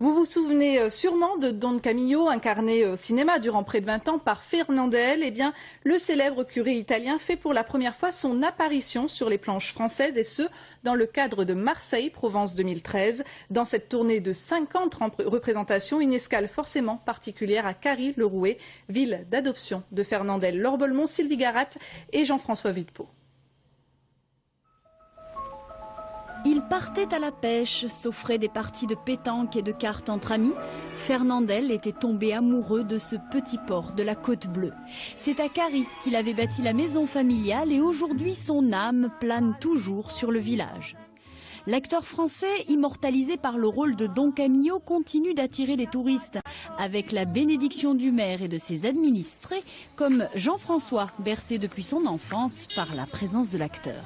Vous vous souvenez sûrement de Don Camillo, incarné au cinéma durant près de 20 ans par Fernandel. Eh bien, le célèbre curé italien fait pour la première fois son apparition sur les planches françaises, et ce, dans le cadre de Marseille, Provence 2013. Dans cette tournée de 50 représentations, une escale forcément particulière à Carry-le-Rouet, ville d'adoption de Fernandel. Laure Bolmont, Sylvie Garat et Jean-François Villepeau. Il partait à la pêche, s'offrait des parties de pétanque et de cartes entre amis. Fernandel était tombé amoureux de ce petit port de la Côte Bleue. C'est à Carry qu'il avait bâti la maison familiale et aujourd'hui son âme plane toujours sur le village. L'acteur français, immortalisé par le rôle de Don Camillo, continue d'attirer les touristes avec la bénédiction du maire et de ses administrés, comme Jean-François, bercé depuis son enfance par la présence de l'acteur.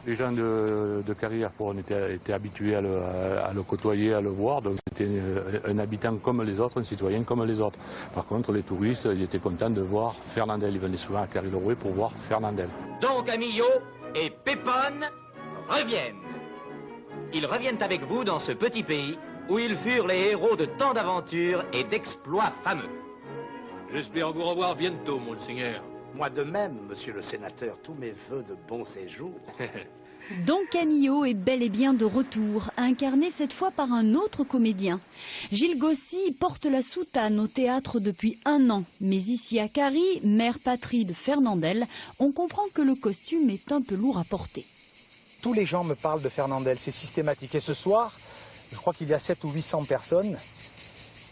Les gens de Carry étaient habitués à le côtoyer, à le voir, donc c'était un habitant comme les autres, un citoyen comme les autres. Par contre, les touristes, ils étaient contents de voir Fernandel. Ils venaient souvent à Carry-le-Rouet pour voir Fernandel. Don Camillo et Pépone reviennent. Ils reviennent avec vous dans ce petit pays où ils furent les héros de tant d'aventures et d'exploits fameux. J'espère vous revoir bientôt, monseigneur. Moi de même, monsieur le sénateur, tous mes vœux de bon séjour. Don Camillo est bel et bien de retour, incarné cette fois par un autre comédien. Gilles Gossy porte la soutane au théâtre depuis 1 an. Mais ici à Carry, mère patrie de Fernandel, on comprend que le costume est un peu lourd à porter. Tous les gens me parlent de Fernandel, c'est systématique. Et ce soir, je crois qu'il y a 700 ou 800 personnes.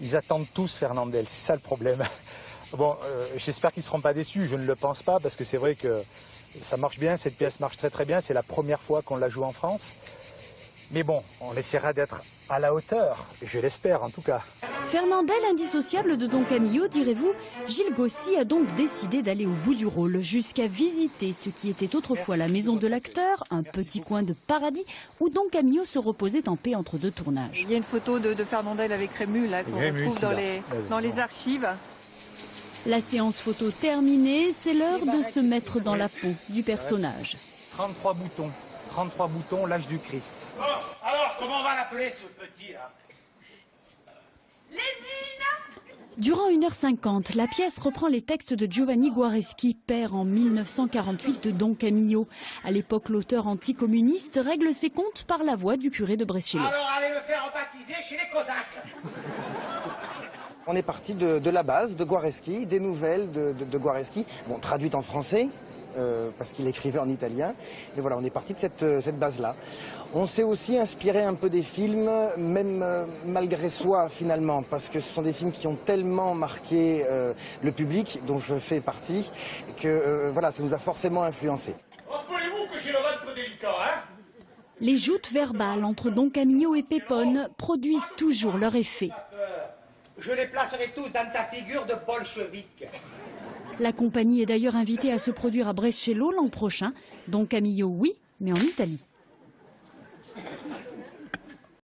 Ils attendent tous Fernandel, c'est ça le problème. Bon, j'espère qu'ils ne seront pas déçus, je ne le pense pas, parce que c'est vrai que ça marche bien, cette pièce marche très très bien, c'est la première fois qu'on la joue en France. Mais bon, on essaiera d'être à la hauteur, je l'espère en tout cas. Fernandel indissociable de Don Camillo, direz-vous, Gilles Gossy a donc décidé d'aller au bout du rôle, jusqu'à visiter ce qui était autrefois la maison de l'acteur, un petit coin de paradis où Don Camillo se reposait en paix entre 2 tournages. Il y a une photo de Fernandel avec Rému là qu'on retrouve dans les archives. La séance photo terminée, c'est l'heure de se mettre dans la peau du personnage. 33 boutons, l'âge du Christ. Oh, alors, comment on va l'appeler ce petit là? Durant 1h50, la pièce reprend les textes de Giovanni Guareschi, père en 1948 de Don Camillo. À l'époque, l'auteur anticommuniste règle ses comptes par la voix du curé de Brescello. Alors, allez me faire rebaptiser chez les Cosaques. On est parti de la base de Guareschi, des nouvelles de Guareschi, bon, traduites en français, parce qu'il écrivait en italien. Et voilà, on est parti de cette base-là. On s'est aussi inspiré un peu des films, même malgré soi finalement, parce que ce sont des films qui ont tellement marqué le public, dont je fais partie, que voilà, ça nous a forcément influencés. Rappelez-vous que j'ai le ventre délicat, hein? Les joutes verbales entre Don Camillo et Pépone produisent toujours leur effet. Je les placerai tous dans ta figure de bolchevique. La compagnie est d'ailleurs invitée à se produire à Brescello l'an prochain. Don Camillo, oui, mais en Italie.